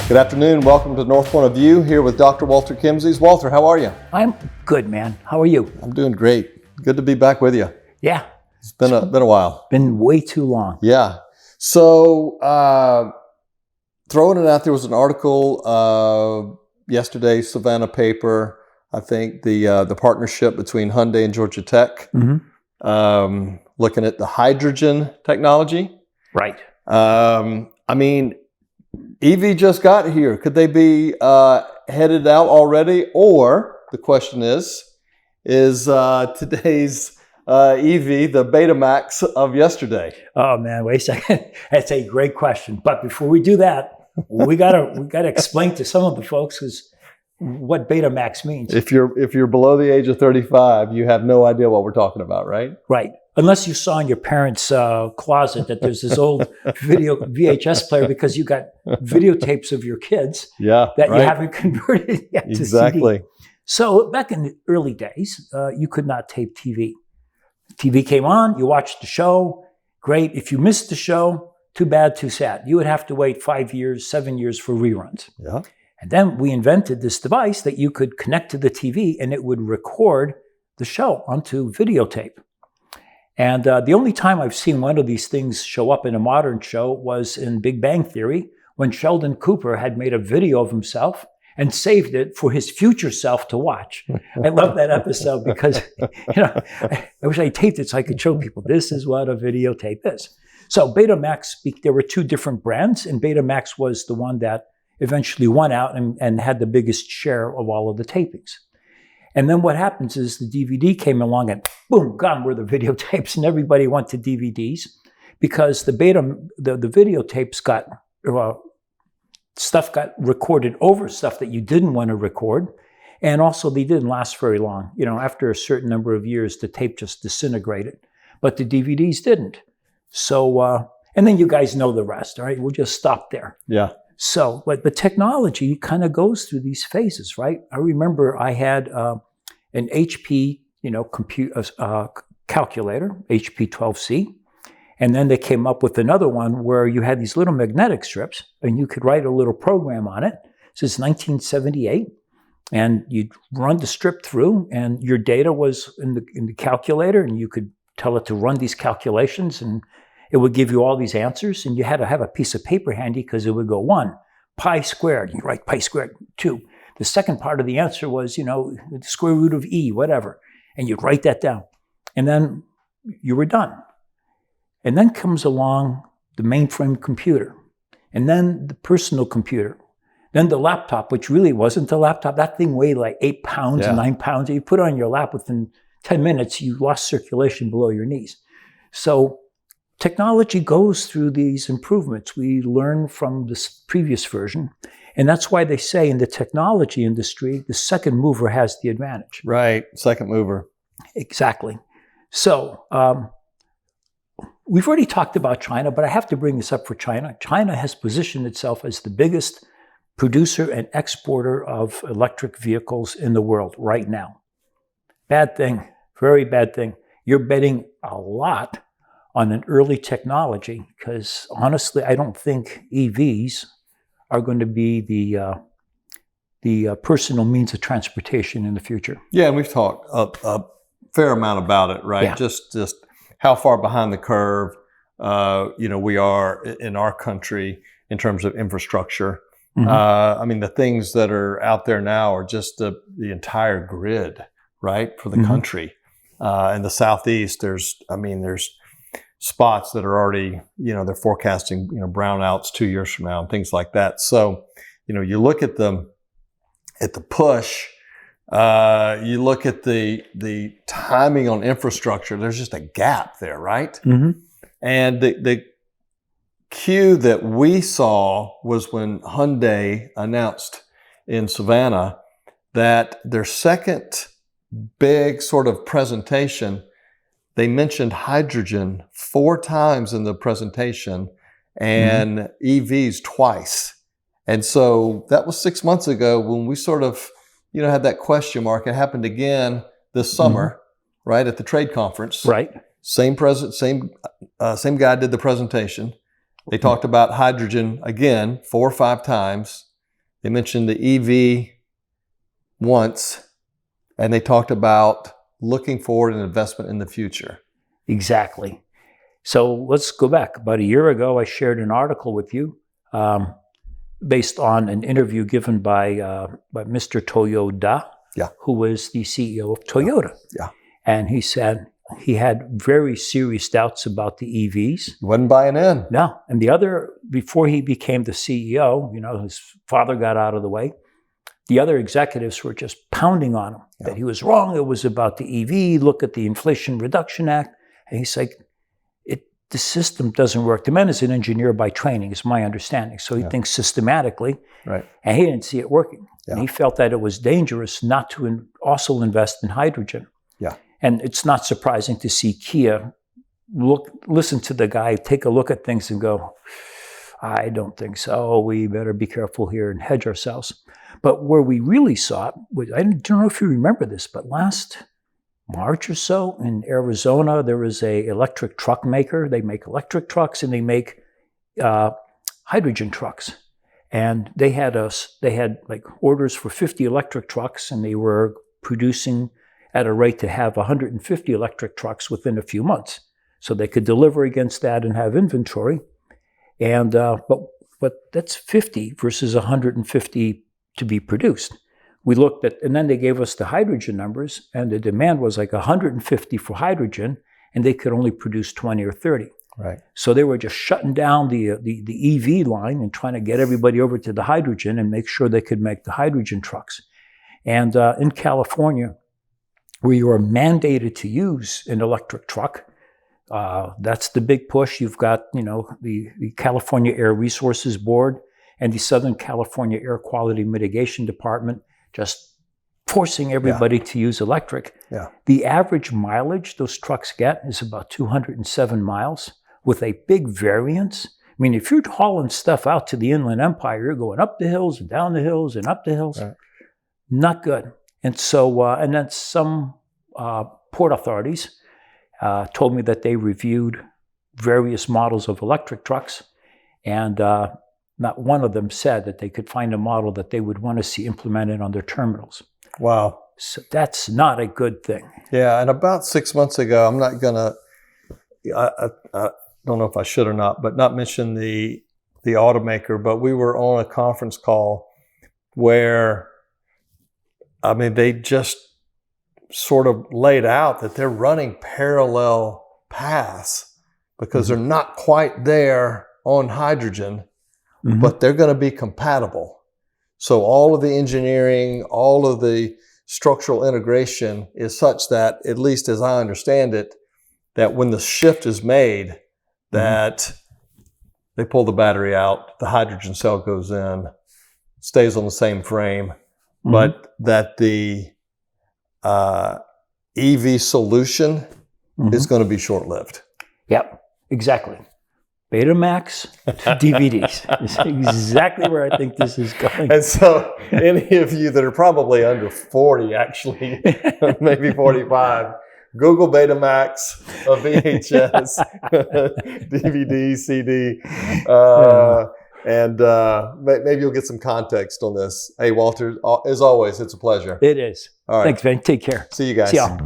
Good afternoon. Welcome to Northpoint of View, here with Dr. Walter Kimsey. Walter, how are you? I'm good, man. How are you? I'm doing great. Good to be back with you. Yeah. It's been a while. Been way too long. Yeah. So, throwing it out, there was an article yesterday, Savannah paper, I think, the partnership between Hyundai and Georgia Tech, looking at the hydrogen technology. Right. I mean, EV just got here. Could they be headed out already? Or the question is today's EV the Betamax of yesterday? Oh man, wait a second. That's a great question. But before we do that, we gotta explain to some of the folks what Betamax means. If you're below the age of 35, you have no idea what we're talking about, right? Right. Unless you saw in your parents' closet that there's this old video VHS player because you got videotapes of your kids that you haven't converted yet to CD. So back in the early days, you could not tape TV. TV came on, you watched the show, great. If you missed the show, too bad, too sad. You would have to wait 5 years, 7 years for reruns. Yeah. And then we invented this device that you could connect to the TV and it would record the show onto videotape. And the only time I've seen one of these things show up in a modern show was in Big Bang Theory, when Sheldon Cooper had made a video of himself and saved it for his future self to watch. I love that episode because, I wish I taped it so I could show people this is what a videotape is. So Betamax, there were two different brands, and Betamax was the one that eventually won out and had the biggest share of all of the tapings. And then what happens is the DVD came along and boom, gone were the videotapes, and everybody went to DVDs because the videotapes got stuff got recorded over stuff that you didn't want to record, and also they didn't last very long. After a certain number of years, the tape just disintegrated, but the DVDs didn't. So, and then you guys know the rest. All right, we'll just stop there. Yeah. So, but the technology kind of goes through these phases, right? I remember I had an HP, calculator, HP 12C, and then they came up with another one where you had these little magnetic strips, and you could write a little program on it. Since 1978, and you'd run the strip through, and your data was in the calculator, and you could tell it to run these calculations, and it would give you all these answers, and you had to have a piece of paper handy because it would go 1, pi squared. You write pi squared. 2. The second part of the answer was, the square root of E, whatever. And you'd write that down. And then you were done. And then comes along the mainframe computer. And then the personal computer. Then the laptop, which really wasn't a laptop. That thing weighed like 8 pounds, 9 pounds. You put it on your lap within 10 minutes, you lost circulation below your knees. So technology goes through these improvements. We learn from this previous version. And that's why they say in the technology industry, the second mover has the advantage. Right. Second mover. Exactly. So we've already talked about China, but I have to bring this up for China. China has positioned itself as the biggest producer and exporter of electric vehicles in the world right now. Bad thing. Very bad thing. You're betting a lot on an early technology, because honestly, I don't think EVs are going to be the personal means of transportation in the future. Yeah, and we've talked a fair amount about it, right? Yeah. Just how far behind the curve, we are in our country in terms of infrastructure. Mm-hmm. The things that are out there now are just the entire grid, right, for the country. In the Southeast, there's spots that are already, they're forecasting, brownouts 2 years from now and things like that. So, you look at the push, you look at the timing on infrastructure, there's just a gap there, right? Mm-hmm. And the cue that we saw was when Hyundai announced in Savannah that their second big sort of presentation, they mentioned hydrogen 4 times in the presentation and EVs twice. And so that was 6 months ago when we sort of, had that question mark. It happened again this summer, right, at the trade conference. Right. Same guy did the presentation. They talked about hydrogen again 4 or 5 times. They mentioned the EV once, and they talked about looking forward and investment in the future. Exactly. So let's go back. About a year ago, I shared an article with you based on an interview given by Mr. Toyoda, who was the CEO of Toyota. Yeah. And he said he had very serious doubts about the EVs. He wasn't buying in. No. And the other, before he became the CEO, his father got out of the way. The other executives were just pounding on him that he was wrong. It was about the EV. Look at the Inflation Reduction Act. And he's like, the system doesn't work. The man is an engineer by training, is my understanding. So he thinks systematically, right? And he didn't see it working. And he felt that it was dangerous not to also invest in hydrogen. Yeah. And it's not surprising to see Kia listen to the guy, take a look at things and go, I don't think so. We better be careful here and hedge ourselves. But where we really saw it, I don't know if you remember this, but last March or so in Arizona, there was a electric truck maker. They make electric trucks and they make hydrogen trucks. And they had like orders for 50 electric trucks, and they were producing at a rate to have 150 electric trucks within a few months. So they could deliver against that and have inventory. And but that's 50 versus 150 to be produced. We looked at, and then they gave us the hydrogen numbers, and the demand was like 150 for hydrogen, and they could only produce 20 or 30. Right. So they were just shutting down the EV line and trying to get everybody over to the hydrogen and make sure they could make the hydrogen trucks. And in California, where you are mandated to use an electric truck, that's the big push. You've got, the California Air Resources Board and the Southern California Air Quality Mitigation Department just forcing everybody to use electric. Yeah. The average mileage those trucks get is about 207 miles with a big variance. I mean, if you're hauling stuff out to the Inland Empire, you're going up the hills and down the hills and up the hills. Right. Not good. And so, and then some port authorities told me that they reviewed various models of electric trucks, and not one of them said that they could find a model that they would want to see implemented on their terminals. Wow. So that's not a good thing. Yeah, and about 6 months ago, I'm not going to, I don't know if I should or not, but not mention the automaker, but we were on a conference call where, they just sort of laid out that they're running parallel paths because they're not quite there on hydrogen, but they're going to be compatible. So all of the engineering, all of the structural integration is such that, at least as I understand it, that when the shift is made, that they pull the battery out, the hydrogen cell goes in, stays on the same frame, but that the EV solution is going to be short-lived. Yep, exactly. Betamax to DVDs is exactly where I think this is going. And so any of you that are probably under 40, actually, maybe 45, Google Betamax, a VHS, DVD, CD, and maybe you'll get some context on this. Hey, Walter, as always, it's a pleasure. It is. All right. Thanks, man. Take care. See you guys. See y'all.